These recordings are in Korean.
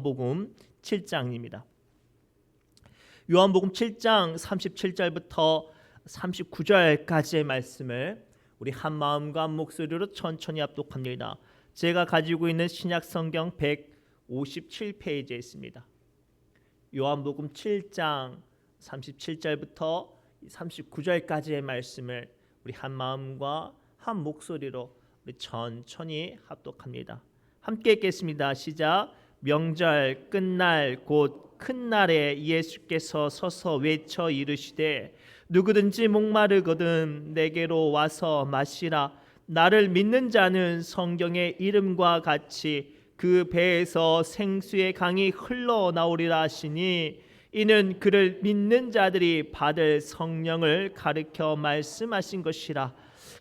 요한복음 7장입니다. 요한복음 7장 37절부터 39절까지의 말씀을 우리 한 마음과 한 목소리로 천천히 합독합니다. 제가 가지고 있는 신약 성경 157페이지에 있습니다. 요한복음 7장 37절부터 39절까지의 말씀을 우리 한 마음과 한 목소리로 우리 천천히 합독합니다. 함께 읽겠습니다. 시작. 명절 끝날 곧 큰 날에 예수께서 서서 외쳐 이르시되 누구든지 목마르거든 내게로 와서 마시라. 나를 믿는 자는 성경의 이름과 같이 그 배에서 생수의 강이 흘러나오리라 하시니 이는 그를 믿는 자들이 받을 성령을 가르쳐 말씀하신 것이라.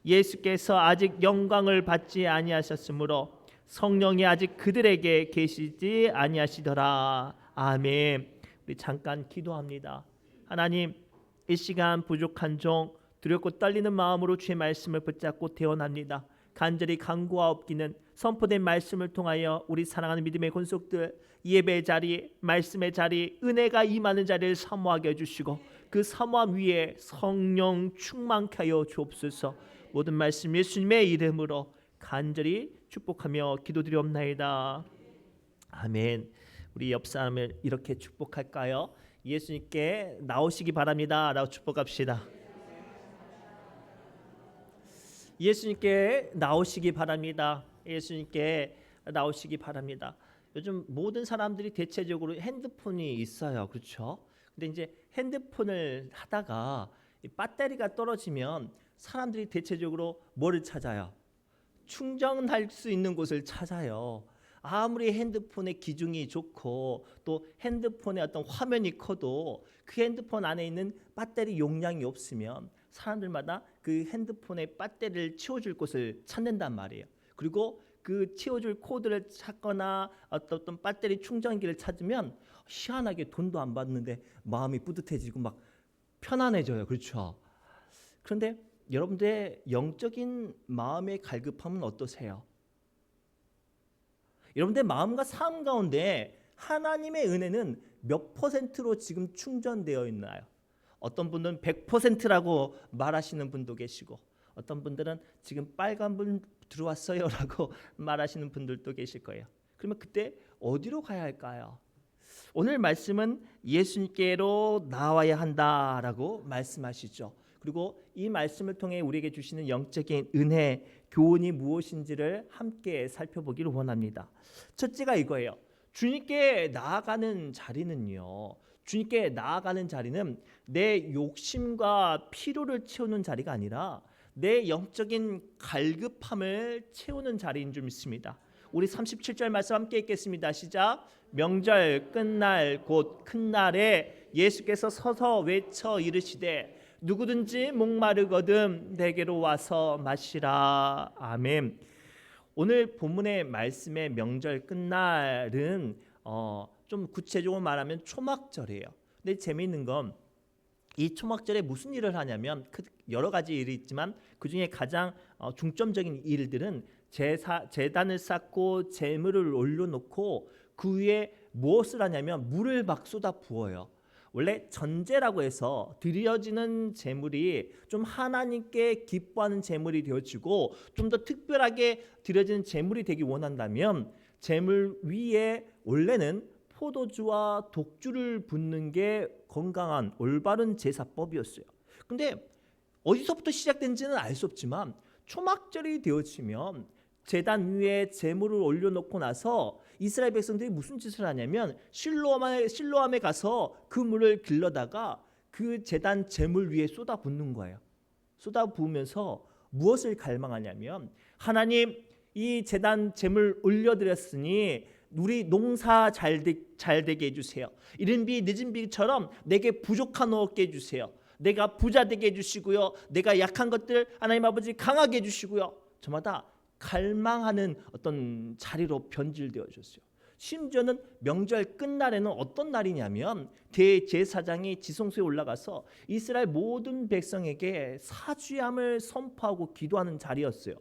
예수께서 아직 영광을 받지 아니하셨으므로 성령이 아직 그들에게 계시지 아니하시더라. 아멘. 우리 잠깐 기도합니다. 하나님, 이 시간 부족한 종 두렵고 떨리는 마음으로 주의 말씀을 붙잡고 태어납니다. 간절히 간구하옵기는 선포된 말씀을 통하여 우리 사랑하는 믿음의 권속들 예배의 자리, 말씀의 자리, 은혜가 임하는 자리를 사모하게 해주시고 그 사모함 위에 성령 충만케 하여 주옵소서. 모든 말씀 예수님의 이름으로 간절히 축복하며 기도드리옵나이다. 아멘. 우리 옆 사람을 이렇게 축복할까요? 예수님께 나오시기 바랍니다 라고 축복합시다. 예수님께 나오시기 바랍니다. 예수님께 나오시기 바랍니다. 요즘 모든 사람들이 대체적으로 핸드폰이 있어요. 그렇죠? 근데 이제 핸드폰을 하다가 배터리가 떨어지면 사람들이 대체적으로 뭐를 찾아요? 충전할 수 있는 곳을 찾아요. 아무리 핸드폰의 기중이 좋고 또 핸드폰의 어떤 화면이 커도 그 핸드폰 안에 있는 배터리 용량이 없으면 사람들마다 그 핸드폰의 배터리를 채워줄 곳을 찾는단 말이에요. 그리고 그 채워줄 코드를 찾거나 어떤 배터리 충전기를 찾으면 희한하게 돈도 안 받는데 마음이 뿌듯해지고 막 편안해져요. 그렇죠? 그런데 여러분들의 영적인 마음의 갈급함은 어떠세요? 여러분들의 마음과 삶 가운데 하나님의 은혜는 몇 %로 지금 충전되어 있나요? 어떤 분들은 100%라고 말하시는 분도 계시고 어떤 분들은 지금 빨간불 들어왔어요 라고 말하시는 분들도 계실 거예요. 그러면 그때 어디로 가야 할까요? 오늘 말씀은 예수님께로 나와야 한다라고 말씀하시죠. 그리고 이 말씀을 통해 우리에게 주시는 영적인 은혜, 교훈이 무엇인지를 함께 살펴보기를 원합니다. 첫째가 이거예요. 주님께 나아가는 자리는요. 주님께 나아가는 자리는 내 욕심과 필요를 채우는 자리가 아니라 내 영적인 갈급함을 채우는 자리인 줄 믿습니다. 우리 37절 말씀 함께 읽겠습니다. 시작. 명절 끝날 곧 큰 날에 예수께서 서서 외쳐 이르시되 누구든지 목마르거든 내게로 와서 마시라. 아멘. 오늘 본문의 말씀의 명절 끝날은 좀 구체적으로 말하면 초막절이에요. 근데 재미있는 건 이 초막절에 무슨 일을 하냐면 여러 가지 일이 있지만 그 중에 가장 중점적인 일들은 제단을 쌓고 제물을 올려놓고 그 위에 무엇을 하냐면 물을 막 쏟아 부어요. 원래 전제라고 해서 드려지는 제물이 좀 하나님께 기뻐하는 제물이 되어지고 좀 더 특별하게 드려지는 제물이 되기 원한다면 제물 위에 원래는 포도주와 독주를 붓는 게 건강한 올바른 제사법이었어요. 근데 어디서부터 시작된지는 알 수 없지만 초막절이 되어지면 제단 위에 제물을 올려놓고 나서 이스라엘 백성들이 무슨 짓을 하냐면 실로암에 가서 그 물을 길러다가 그 제단 제물 위에 쏟아 붓는 거예요. 쏟아 부으면서 무엇을 갈망하냐면 하나님 이 제단 제물 올려드렸으니 우리 농사 잘 되게 해주세요. 이른 비 늦은 비처럼 내게 부족한 없게 해주세요. 내가 부자 되게 해주시고요. 내가 약한 것들 하나님 아버지 강하게 해주시고요. 저마다 갈망하는 어떤 자리로 변질되어 졌어요. 심지어는 명절 끝날에는 어떤 날이냐면 대제사장이 지성소에 올라가서 이스라엘 모든 백성에게 사죄함을 선포하고 기도하는 자리였어요.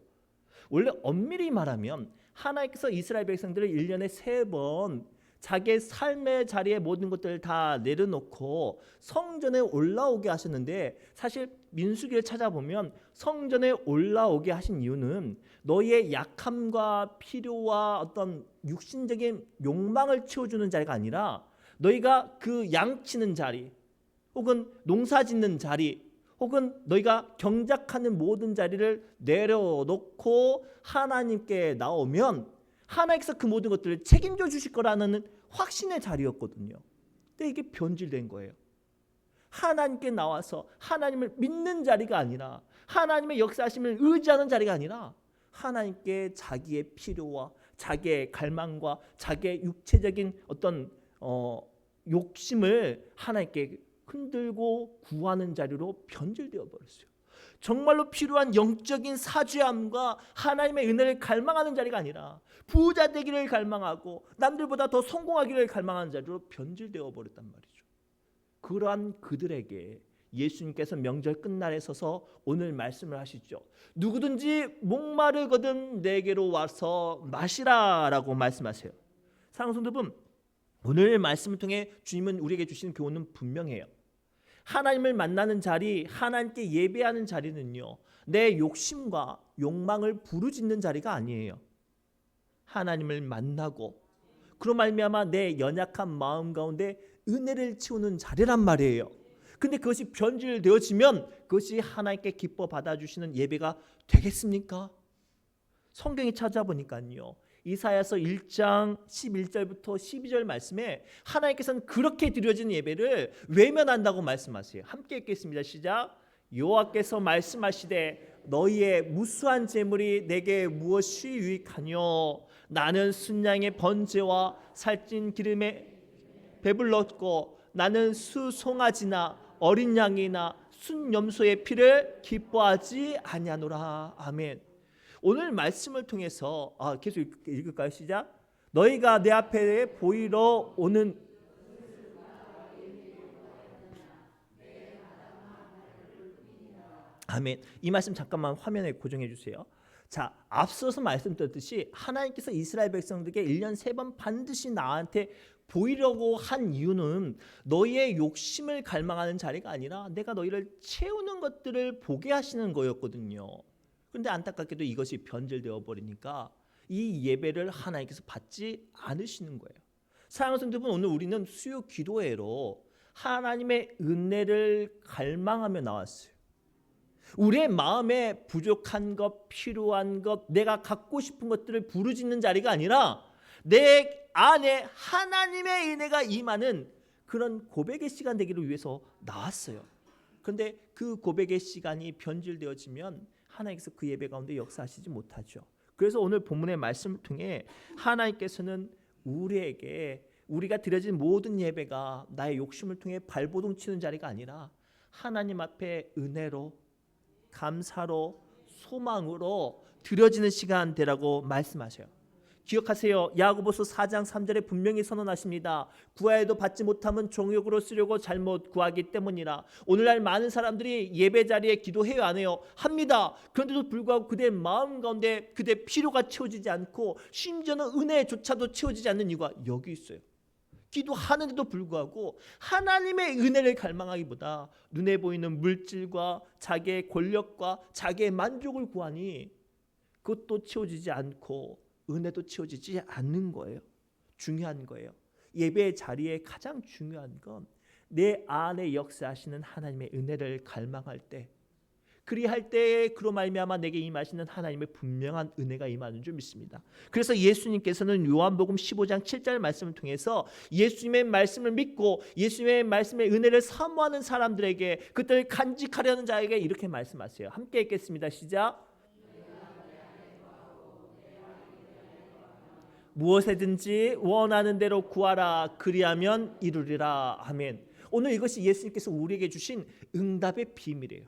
원래 엄밀히 말하면 하나님께서 이스라엘 백성들을 1년에 3번 자기의 삶의 자리에 모든 것들을 다 내려놓고 성전에 올라오게 하셨는데, 사실 민수기를 찾아보면 성전에 올라오게 하신 이유는 너희의 약함과 필요와 어떤 육신적인 욕망을 채워주는 자리가 아니라, 너희가 그 양치는 자리 혹은 농사짓는 자리 혹은 너희가 경작하는 모든 자리를 내려놓고 하나님께 나오면 하나님께서 그 모든 것들을 책임져 주실 거라는 확신의 자리였거든요. 근데 이게 변질된 거예요. 하나님께 나와서 하나님을 믿는 자리가 아니라, 하나님의 역사하심을 의지하는 자리가 아니라, 하나님께 자기의 필요와 자기의 갈망과 자기의 육체적인 어떤 욕심을 하나님께 흔들고 구하는 자리로 변질되어 버렸어요. 정말로 필요한 영적인 사죄함과 하나님의 은혜를 갈망하는 자리가 아니라 부자 되기를 갈망하고 남들보다 더 성공하기를 갈망하는 자리로 변질되어 버렸단 말이죠. 그러한 그들에게 예수님께서 명절 끝날에 서서 오늘 말씀을 하시죠. 누구든지 목마르거든 내게로 와서 마시라라고 말씀하세요. 사랑하는 성도 여러분, 오늘 말씀을 통해 주님은 우리에게 주시는 교훈은 분명해요. 하나님을 만나는 자리, 하나님께 예배하는 자리는요, 내 욕심과 욕망을 부르짖는 자리가 아니에요. 하나님을 만나고 그로 말미암아 내 연약한 마음 가운데 은혜를 채우는 자리란 말이에요. 근데 그것이 변질되어지면 그것이 하나님께 기뻐 받아주시는 예배가 되겠습니까? 성경에 찾아보니까요, 이사야서 1장 11절부터 12절 말씀에 하나님께서는 그렇게 드려진 예배를 외면한다고 말씀하세요. 함께 읽겠습니다. 시작. 여호와께서 말씀하시되 너희의 무수한 재물이 내게 무엇이 유익하뇨? 나는 순양의 번제와 살찐 기름에 배불렀고 나는 수송아지나 어린 양이나 순염소의 피를 기뻐하지 아니하노라. 아멘. 오늘 말씀을 통해서 계속 읽을까요? 시작. 너희가 내 앞에 보이러 오는 아멘. 이 말씀 잠깐만 화면에 고정해 주세요. 자, 앞서서 말씀드렸듯이 하나님께서 이스라엘 백성들에게 1년 3번 반드시 나한테 보이려고 한 이유는 너희의 욕심을 갈망하는 자리가 아니라 내가 너희를 채우는 것들을 보게 하시는 거였거든요. 그런데 안타깝게도 이것이 변질되어 버리니까 이 예배를 하나님께서 받지 않으시는 거예요. 사랑하는 성도 여러분, 오늘 우리는 수요 기도회로 하나님의 은혜를 갈망하며 나왔어요. 우리의 마음에 부족한 것, 필요한 것, 내가 갖고 싶은 것들을 부르짖는 자리가 아니라 내 안에 하나님의 은혜가 임하는 그런 고백의 시간 되기를 위해서 나왔어요. 그런데 그 고백의 시간이 변질되어지면 하나님께서 그 예배 가운데 역사하시지 못하죠. 그래서 오늘 본문의 말씀을 통해 하나님께서는 우리에게 우리가 드려진 모든 예배가 나의 욕심을 통해 발버둥 치는 자리가 아니라 하나님 앞에 은혜로, 감사로, 소망으로 드려지는 시간 되라고 말씀하셔요. 기억하세요. 야고보서 4장 3절에 분명히 선언하십니다. 구하여도 받지 못하면 종욕으로 쓰려고 잘못 구하기 때문이라. 오늘날 많은 사람들이 예배 자리에 기도해요, 안 해요? 합니다. 그런데도 불구하고 그들의 마음 가운데 그들의 필요가 채워지지 않고 심지어는 은혜조차도 채워지지 않는 이유가 여기 있어요. 기도하는데도 불구하고 하나님의 은혜를 갈망하기보다 눈에 보이는 물질과 자기의 권력과 자기의 만족을 구하니 그것도 채워지지 않고 은혜도 채워지지 않는 거예요. 중요한 거예요. 예배 자리에 가장 중요한 건 내 안에 역사하시는 하나님의 은혜를 갈망할 때, 그리할 때에 그로 말미암아 내게 임하시는 하나님의 분명한 은혜가 임하는 줄 믿습니다. 그래서 예수님께서는 요한복음 15장 7절 말씀을 통해서 예수님의 말씀을 믿고 예수님의 말씀의 은혜를 사모하는 사람들에게, 그들을 간직하려는 자에게 이렇게 말씀하세요. 함께 읽겠습니다. 시작. 무엇이든지 원하는 대로 구하라. 그리하면 이루리라. 아멘. 오늘 이것이 예수님께서 우리에게 주신 응답의 비밀이에요.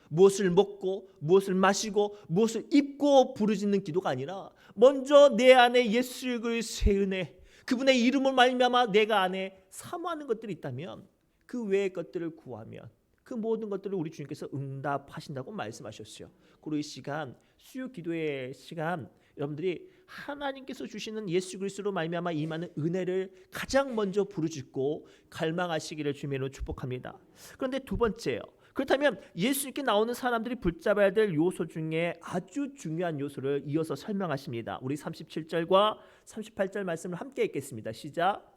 무엇을 먹고 무엇을 마시고 무엇을 입고 부르짖는 기도가 아니라 먼저 내 안에 예수 그리스도의 은혜, 그분의 이름을 말미암아 내가 안에 사모하는 것들이 있다면 그 외의 것들을 구하면 그 모든 것들을 우리 주님께서 응답하신다고 말씀하셨어요. 그리고 이 시간, 수요 기도의 시간, 여러분들이 하나님께서 주시는 예수 그리스도로 말미암아 임하는 은혜를 가장 먼저 부르짖고 갈망하시기를 주님으로 축복합니다. 그런데 두 번째요. 그렇다면 예수님께 나오는 사람들이 붙잡아야 될 요소 중에 아주 중요한 요소를 이어서 설명하십니다. 우리 37절과 38절 말씀을 함께 읽겠습니다. 시작.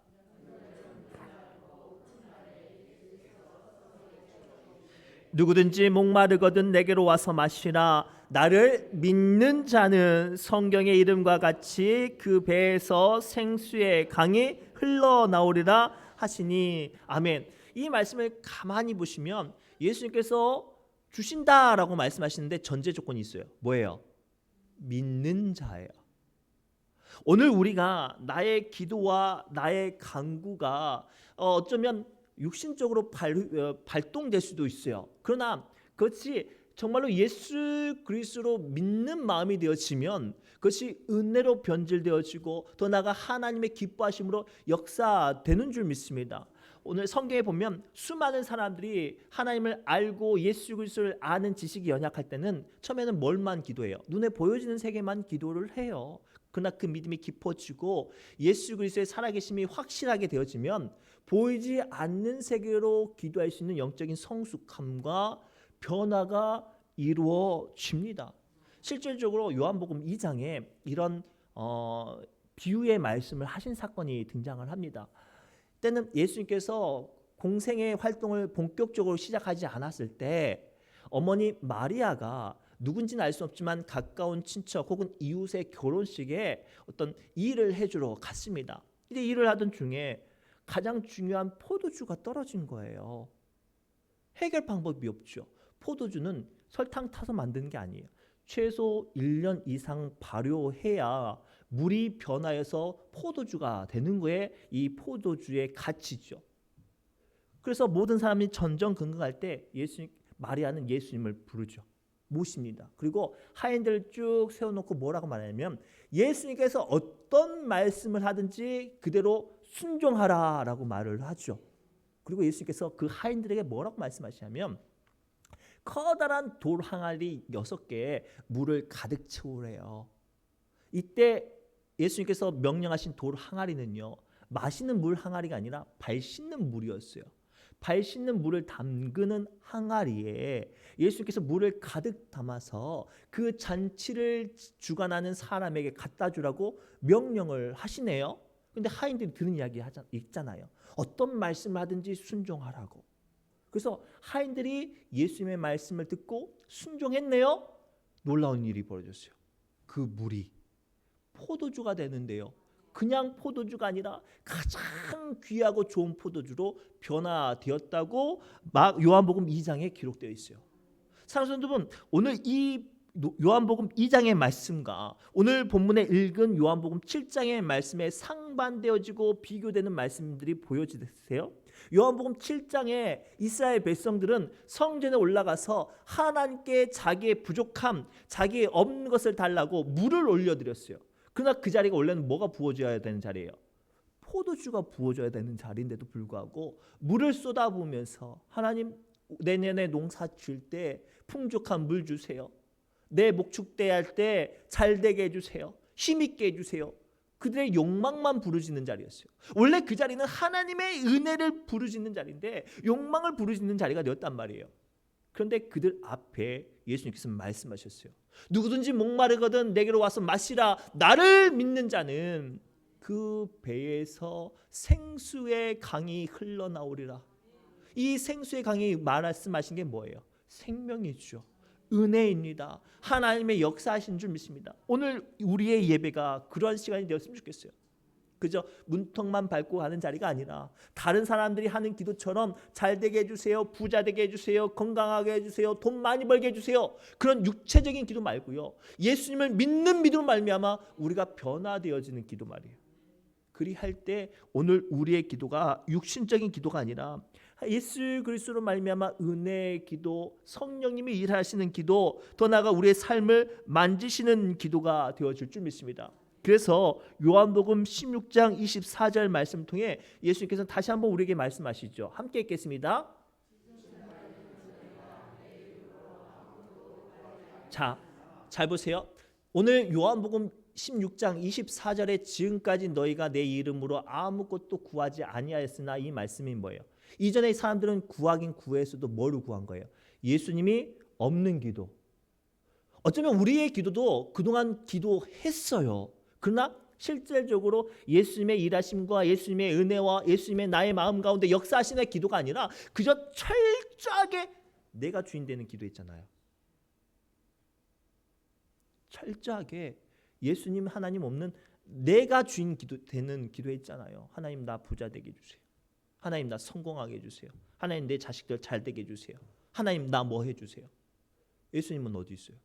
누구든지 목마르거든 내게로 와서 마시라. 나를 믿는 자는 성경의 이름과 같이 그 배에서 생수의 강이 흘러나오리라 하시니. 아멘. 이 말씀을 가만히 보시면 예수님께서 주신다라고 말씀하시는데 전제 조건이 있어요. 뭐예요? 믿는 자예요. 오늘 우리가 나의 기도와 나의 간구가 어쩌면 육신적으로 발동될 수도 있어요. 그러나 그것이 정말로 예수 그리스도로 믿는 마음이 되어지면 그것이 은혜로 변질되어지고 더 나아가 하나님의 기뻐하심으로 역사되는 줄 믿습니다. 오늘 성경에 보면 수많은 사람들이 하나님을 알고 예수 그리스도를 아는 지식이 연약할 때는 처음에는 뭘만 기도해요? 눈에 보여지는 세계만 기도를 해요. 그러나 그 믿음이 깊어지고 예수 그리스도의 살아계심이 확실하게 되어지면 보이지 않는 세계로 기도할 수 있는 영적인 성숙함과 변화가 이루어집니다. 실질적으로 요한복음 2장에 이런 비유의 말씀을 하신 사건이 등장을 합니다. 때는 예수님께서 공생의 활동을 본격적으로 시작하지 않았을 때 어머니 마리아가 누군지는 알 수 없지만 가까운 친척 혹은 이웃의 결혼식에 어떤 일을 해주러 갔습니다. 근데 일을 하던 중에 가장 중요한 포도주가 떨어진 거예요. 해결 방법이 없죠. 포도주는 설탕 타서 만드는 게 아니에요. 최소 1년 이상 발효해야 물이 변화해서 포도주가 되는 거에 이 포도주의 가치죠. 그래서 모든 사람이 전전긍긍할 때 마리아는 예수님을 부르죠. 모십니다. 그리고 하인들을 쭉 세워놓고 뭐라고 말하냐면 예수님께서 어떤 말씀을 하든지 그대로 순종하라라고 말을 하죠. 그리고 예수님께서 그 하인들에게 뭐라고 말씀하시냐면 커다란 돌 항아리 6개에 물을 가득 채우래요. 이때 예수님께서 명령하신 돌 항아리는요, 마시는 물 항아리가 아니라 발 씻는 물이었어요. 발 씻는 물을 담그는 항아리에 예수님께서 물을 가득 담아서 그 잔치를 주관하는 사람에게 갖다 주라고 명령을 하시네요. 근데 하인들이 들은 이야기 있잖아요. 어떤 말씀을 하든지 순종하라고. 그래서 하인들이 예수님의 말씀을 듣고 순종했네요. 놀라운 일이 벌어졌어요. 그 물이 포도주가 되는데요. 그냥 포도주가 아니라 가장 귀하고 좋은 포도주로 변화되었다고 요한복음 2장에 기록되어 있어요. 사랑하는 여러분, 오늘 이 요한복음 2장의 말씀과 오늘 본문에 읽은 요한복음 7장의 말씀에 상반되어지고 비교되는 말씀들이 보여지세요? 요한복음 7장에 이스라엘 백성들은 성전에 올라가서 하나님께 자기의 부족함, 자기의 없는 것을 달라고 물을 올려드렸어요. 그러나 그 자리가 원래는 뭐가 부어져야 되는 자리예요? 포도주가 부어져야 되는 자리인데도 불구하고 물을 쏟아부으면서 하나님, 내년에 농사 지을 때 풍족한 물 주세요. 내 목축대 할 때 잘되게 해주세요. 힘있게 해주세요. 그들의 욕망만 부르짖는 자리였어요. 원래 그 자리는 하나님의 은혜를 부르짖는 자리인데 욕망을 부르짖는 자리가 되었단 말이에요. 그런데 그들 앞에 예수님께서 말씀하셨어요. 누구든지 목마르거든 내게로 와서 마시라. 나를 믿는 자는 그 배에서 생수의 강이 흘러나오리라. 이 생수의 강이 말씀하신 게 뭐예요? 생명이죠. 은혜입니다. 하나님의 역사하신 줄 믿습니다. 오늘 우리의 예배가 그런 시간이 되었으면 좋겠어요. 그저 문턱만 밟고 가는 자리가 아니라 다른 사람들이 하는 기도처럼 잘되게 해주세요, 부자 되게 해주세요, 건강하게 해주세요, 돈 많이 벌게 해주세요, 그런 육체적인 기도 말고요, 예수님을 믿는 믿음으로 말미암아 우리가 변화되어지는 기도 말이에요. 그리할 때 오늘 우리의 기도가 육신적인 기도가 아니라 예수 그리스도로 말미암아 은혜의 기도, 성령님이 일하시는 기도, 더 나아가 우리의 삶을 만지시는 기도가 되어질 줄 믿습니다. 그래서 요한복음 16장 24절 말씀 통해 예수님께서 다시 한번 우리에게 말씀하시죠. 함께 읽겠습니다. 자, 잘 보세요. 오늘 요한복음 16장 24절에 지금까지 너희가 내 이름으로 아무것도 구하지 아니하였으나 이 말씀이 뭐예요? 이전에 사람들은 구하긴 구했어도 뭐를 구한 거예요? 예수님이 없는 기도. 어쩌면 우리의 기도도 그동안 기도했어요. 그러나 실질적으로 예수님의 일하심과 예수님의 은혜와 예수님의 나의 마음 가운데 역사하시는 기도가 아니라 그저 철저하게 내가 주인 되는 기도했잖아요. 철저하게 예수님 하나님 없는 내가 주인 되는 기도했잖아요. 하나님 나 부자 되게 해주세요. 하나님 나 성공하게 해주세요. 하나님 내 자식들 잘 되게 해주세요. 하나님 나 뭐 해주세요. 예수님은 어디 있어요?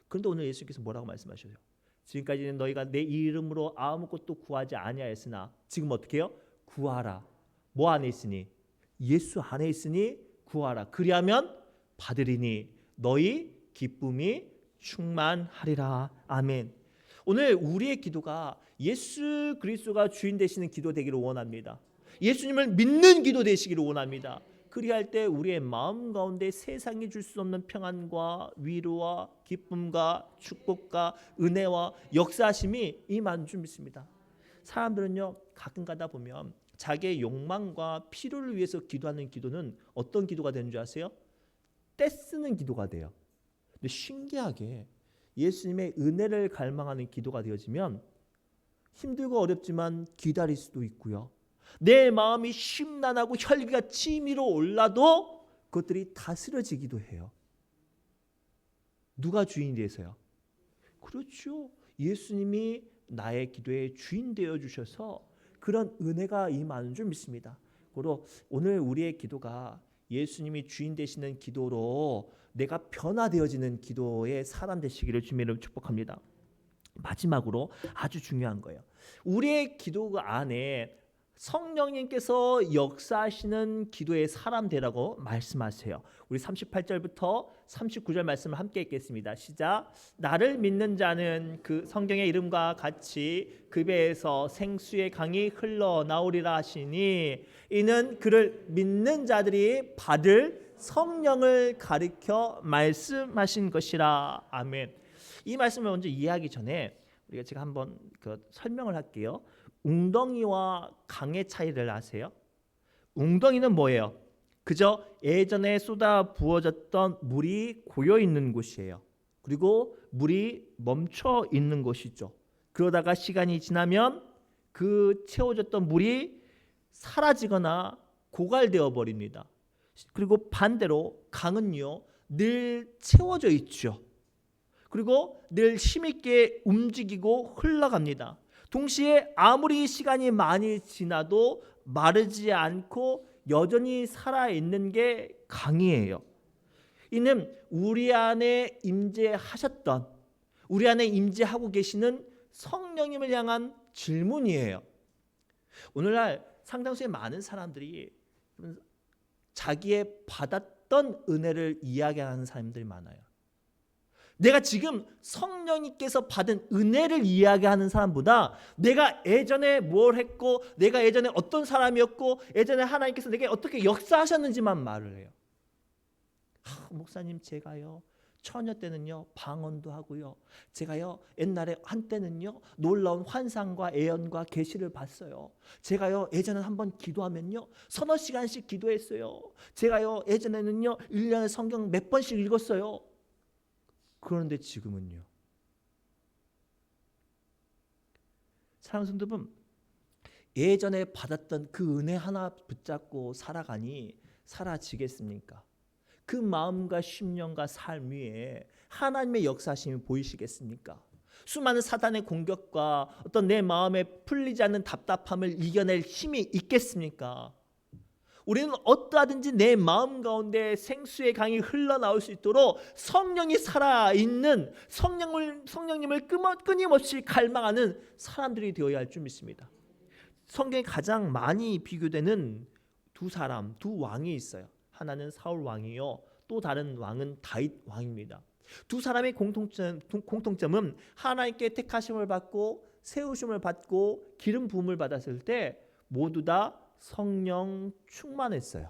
그런데 오늘 예수님께서 뭐라고 말씀하셔요? 지금까지는 너희가 내 이름으로 아무것도 구하지 아니하였으나 지금 어떻게 해요? 구하라. 뭐 안에 있으니? 예수 안에 있으니 구하라. 그리하면 받으리니 너희 기쁨이 충만하리라. 아멘. 오늘 우리의 기도가 예수 그리스도가 주인 되시는 기도 되기를 원합니다. 예수님을 믿는 기도 되시기를 원합니다. 그리할 때 우리의 마음 가운데 세상이 줄 수 없는 평안과 위로와 기쁨과 축복과 은혜와 역사하심이 임하는 줄 믿습니다. 사람들은요 가끔 가다 보면 자기의 욕망과 필요를 위해서 기도하는 기도는 어떤 기도가 되는 줄 아세요? 떼쓰는 기도가 돼요. 근데 신기하게 예수님의 은혜를 갈망하는 기도가 되어지면 힘들고 어렵지만 기다릴 수도 있고요. 내 마음이 심란하고 혈기가 치밀어 올라도 그것들이 다스려지기도 해요. 누가 주인이 돼서요? 그렇죠. 예수님이 나의 기도의 주인 되어 주셔서 그런 은혜가 임하는 줄 믿습니다. 그리고 오늘 우리의 기도가 예수님이 주인 되시는 기도로 내가 변화되어지는 기도의 사람 되시기를 주님으로 축복합니다. 마지막으로 아주 중요한 거예요. 우리의 기도 안에 성령님께서 역사하시는 기도의 사람 되라고 말씀하세요. 우리 38절부터 39절 말씀을 함께 읽겠습니다. 시작. 나를 믿는 자는 그 성경의 이름과 같이 그 배에서 생수의 강이 흘러나오리라 하시니 이는 그를 믿는 자들이 받을 성령을 가리켜 말씀하신 것이라. 아멘. 이 말씀을 먼저 이해하기 전에 제가 한번 설명을 할게요. 웅덩이와 강의 차이를 아세요? 웅덩이는 뭐예요? 그저 예전에 쏟아 부어졌던 물이 고여 있는 곳이에요. 그리고 물이 멈춰 있는 곳이죠. 그러다가 시간이 지나면 그 채워졌던 물이 사라지거나 고갈되어 버립니다. 그리고 반대로 강은요 늘 채워져 있죠. 그리고 늘 힘있게 움직이고 흘러갑니다. 동시에 아무리 시간이 많이 지나도 마르지 않고 여전히 살아있는 게 강이에요. 이는 우리 안에 임재하셨던, 우리 안에 임재하고 계시는 성령님을 향한 질문이에요. 오늘날 상당수의 많은 사람들이 자기의 받았던 은혜를 이야기하는 사람들이 많아요. 내가 지금 성령님께서 받은 은혜를 이야기하는 사람보다 내가 예전에 뭘 했고 내가 예전에 어떤 사람이었고 예전에 하나님께서 내게 어떻게 역사하셨는지만 말을 해요. 목사님 제가요 처녀 때는요 방언도 하고요 제가요 옛날에 한때는요 놀라운 환상과 예언과 계시를 봤어요. 제가요 예전에 한번 기도하면요 서너 시간씩 기도했어요. 제가요 예전에는요 1년에 성경 몇 번씩 읽었어요. 그런데 지금은요. 사랑하는 성도 여러분, 예전에 받았던 그 은혜 하나 붙잡고 살아가니 사라지겠습니까? 그 마음과 심령과 삶 위에 하나님의 역사심이 보이시겠습니까? 수많은 사단의 공격과 어떤 내 마음에 풀리지 않는 답답함을 이겨낼 힘이 있겠습니까? 우리는 어떠하든지 내 마음 가운데 생수의 강이 흘러나올 수 있도록 성령이 살아있는 성령님을 끊임없이 갈망하는 사람들이 되어야 할 줄 믿습니다. 성경에 가장 많이 비교되는 두 왕이 있어요. 하나는 사울 왕이요, 또 다른 왕은 다윗 왕입니다. 두 사람의 공통점은 하나님께 택하심을 받고 세우심을 받고 기름 부음을 받았을 때 모두 다 성령 충만했어요.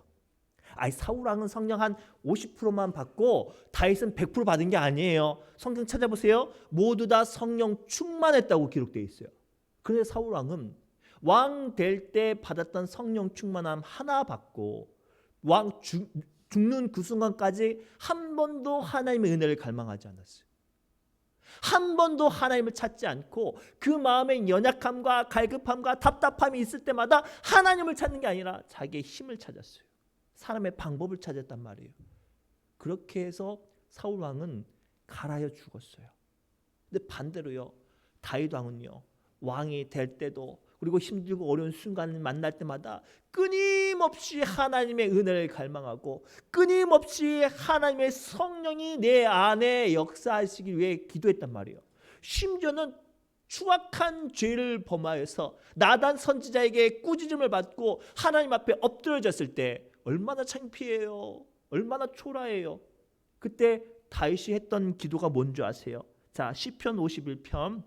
아이 사울 왕은 성령 한 50%만 받고 다윗은 100% 받은 게 아니에요. 성경 찾아보세요. 모두 다 성령 충만했다고 기록되어 있어요. 그런데 사울 왕은 왕 될 때 받았던 성령 충만함 하나 받고 죽는 그 순간까지 한 번도 하나님의 은혜를 갈망하지 않았어요. 한 번도 하나님을 찾지 않고 그 마음의 연약함과 갈급함과 답답함이 있을 때마다 하나님을 찾는 게 아니라 자기의 힘을 찾았어요. 사람의 방법을 찾았단 말이에요. 그렇게 해서 사울 왕은 갈아여 죽었어요. 근데 반대로요, 다윗 왕은요, 왕이 될 때도 그리고 힘들고 어려운 순간을 만날 때마다 끊임없이 하나님의 은혜를 갈망하고 끊임없이 하나님의 성령이 내 안에 역사하시기 위해 기도했단 말이에요. 심지어는 추악한 죄를 범하여서 나단 선지자에게 꾸짖음을 받고 하나님 앞에 엎드려졌을 때 얼마나 창피해요. 얼마나 초라해요. 그때 다윗이 했던 기도가 뭔지 아세요? 자, 시편 51편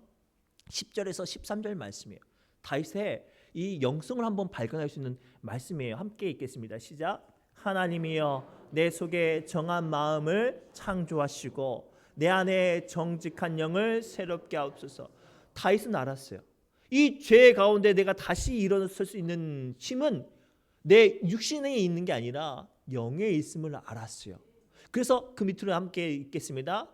10절에서 13절 말씀이에요. 다윗의 이 영성을 한번 발견할 수 있는 말씀이에요. 함께 읽겠습니다. 시작. 하나님이여 내 속에 정한 마음을 창조하시고 내 안에 정직한 영을 새롭게 하옵소서. 다윗은 알았어요. 이 죄 가운데 내가 다시 일어설 수 있는 힘은 내 육신에 있는 게 아니라 영에 있음을 알았어요. 그래서 그 밑으로 함께 읽겠습니다.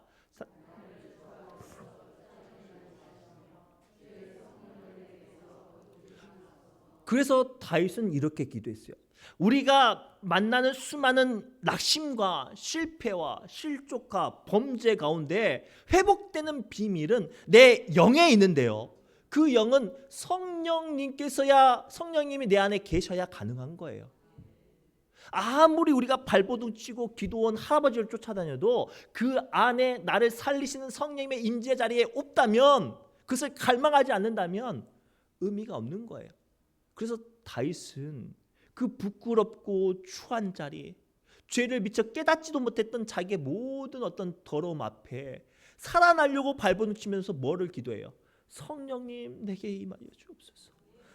그래서 다윗은 이렇게 기도했어요. 우리가 만나는 수많은 낙심과 실패와 실족과 범죄 가운데 회복되는 비밀은 내 영에 있는데요. 그 영은 성령님이 내 안에 계셔야 가능한 거예요. 아무리 우리가 발버둥 치고 기도원 할아버지를 쫓아다녀도 그 안에 나를 살리시는 성령님의 임재 자리에 없다면, 그것을 갈망하지 않는다면 의미가 없는 거예요. 그래서 다윗은 그 부끄럽고 추한 자리, 죄를 미처 깨닫지도 못했던 자기의 모든 어떤 더러움 앞에 살아나려고 발버둥 치면서 뭐를 기도해요? 성령님 내게 임하여 주옵소서.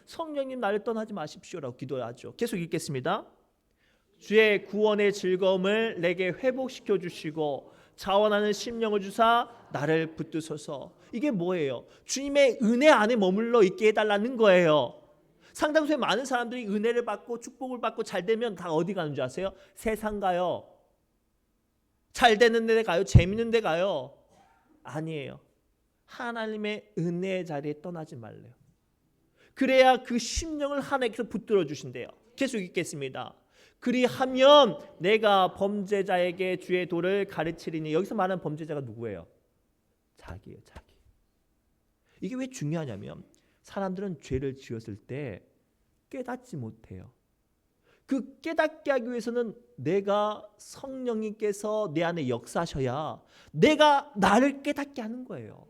성령님 나를 떠나지 마십시오라고 기도하죠. 계속 읽겠습니다. 주의 구원의 즐거움을 내게 회복시켜 주시고 자원하는 심령을 주사 나를 붙드소서. 이게 뭐예요? 주님의 은혜 안에 머물러 있게 해달라는 거예요. 상당수의 많은 사람들이 은혜를 받고 축복을 받고 잘 되면 다 어디 가는 줄 아세요? 세상 가요. 잘 되는 데 가요. 재밌는 데 가요. 아니에요. 하나님의 은혜의 자리에 떠나지 말래요. 그래야 그 심령을 하나님께서 붙들어 주신대요. 계속 읽겠습니다. 그리하면 내가 범죄자에게 주의 도를 가르치리니. 여기서 말하는 범죄자가 누구예요? 자기예요. 자기. 이게 왜 중요하냐면 사람들은 죄를 지었을 때 깨닫지 못해요. 그 깨닫게 하기 위해서는 내가 성령님께서 내 안에 역사하셔야 내가 나를 깨닫게 하는 거예요.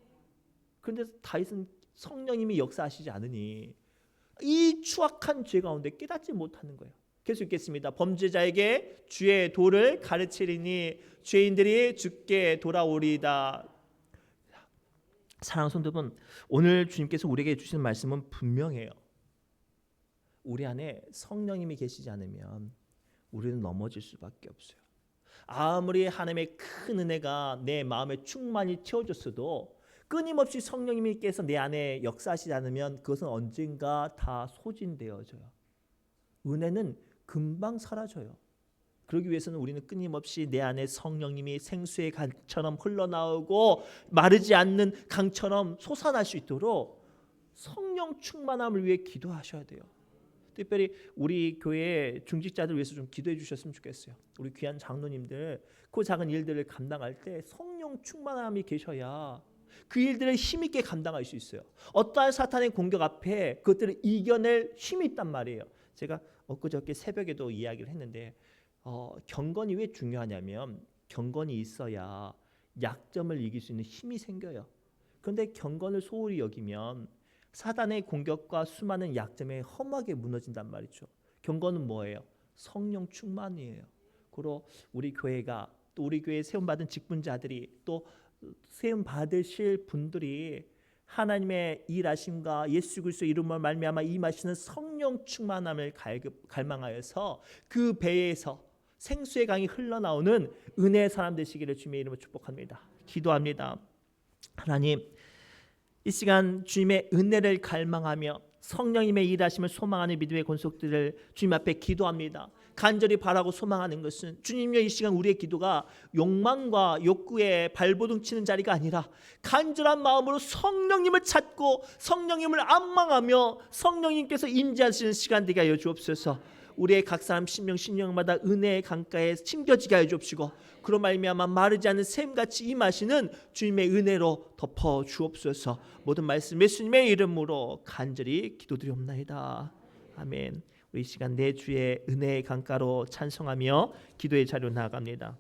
그런데 다윗은 성령님이 역사하시지 않으니 이 추악한 죄 가운데 깨닫지 못하는 거예요. 계속 읽겠습니다. 범죄자에게 주의 도를 가르치리니 죄인들이 주께 돌아오리이다. 사랑하는 성도분, 오늘 주님께서 우리에게 주시는 말씀은 분명해요. 우리 안에 성령님이 계시지 않으면 우리는 넘어질 수밖에 없어요. 아무리 하나님의 큰 은혜가 내 마음에 충만히 채워졌어도 끊임없이 성령님께서 내 안에 역사하시지 않으면 그것은 언젠가 다 소진되어져요. 은혜는 금방 사라져요. 그러기 위해서는 우리는 끊임없이 내 안에 성령님이 생수의 강처럼 흘러나오고 마르지 않는 강처럼 솟아날 수 있도록 성령 충만함을 위해 기도하셔야 돼요. 특별히 우리 교회 중직자들 위해서 좀 기도해 주셨으면 좋겠어요. 우리 귀한 장로님들 그 작은 일들을 감당할 때 성령 충만함이 계셔야 그 일들을 힘있게 감당할 수 있어요. 어떠한 사탄의 공격 앞에 그것들을 이겨낼 힘이 있단 말이에요. 제가 엊그저께 새벽에도 이야기를 했는데 경건이 왜 중요하냐면 경건이 있어야 약점을 이길 수 있는 힘이 생겨요. 그런데 경건을 소홀히 여기면 사단의 공격과 수많은 약점에 험하게 무너진단 말이죠. 경건은 뭐예요? 성령 충만이에요. 그리고 우리 교회가 또 우리 교회에 세움받은 직분자들이 또 세움 받으실 분들이 하나님의 일하심과 예수 그리스도의 이름으로 말미암아 임하시는 성령 충만함을 갈망하여서 그 배에서 생수의 강이 흘러나오는 은혜의 사람 되시기를 주님의 이름으로 축복합니다. 기도합니다. 하나님, 이 시간 주님의 은혜를 갈망하며 성령님의 일하심을 소망하는 믿음의 권속들을 주님 앞에 기도합니다. 간절히 바라고 소망하는 것은 주님의 이 시간 우리의 기도가 욕망과 욕구에 발버둥 치는 자리가 아니라 간절한 마음으로 성령님을 찾고 성령님을 암망하며 성령님께서 임재하시는 시간 되게 하여 주옵소서. 우리의 각 사람 심령마다 은혜의 강가에 심겨지게 하여 주옵시고 그로 말미암아 마르지 않는 샘같이 임하시는 주님의 은혜로 덮어 주옵소서. 모든 말씀 예수님의 이름으로 간절히 기도드리옵나이다. 아멘. 우리 이 시간 내 주의 은혜의 강가로 찬송하며 기도의 자리로 나아갑니다.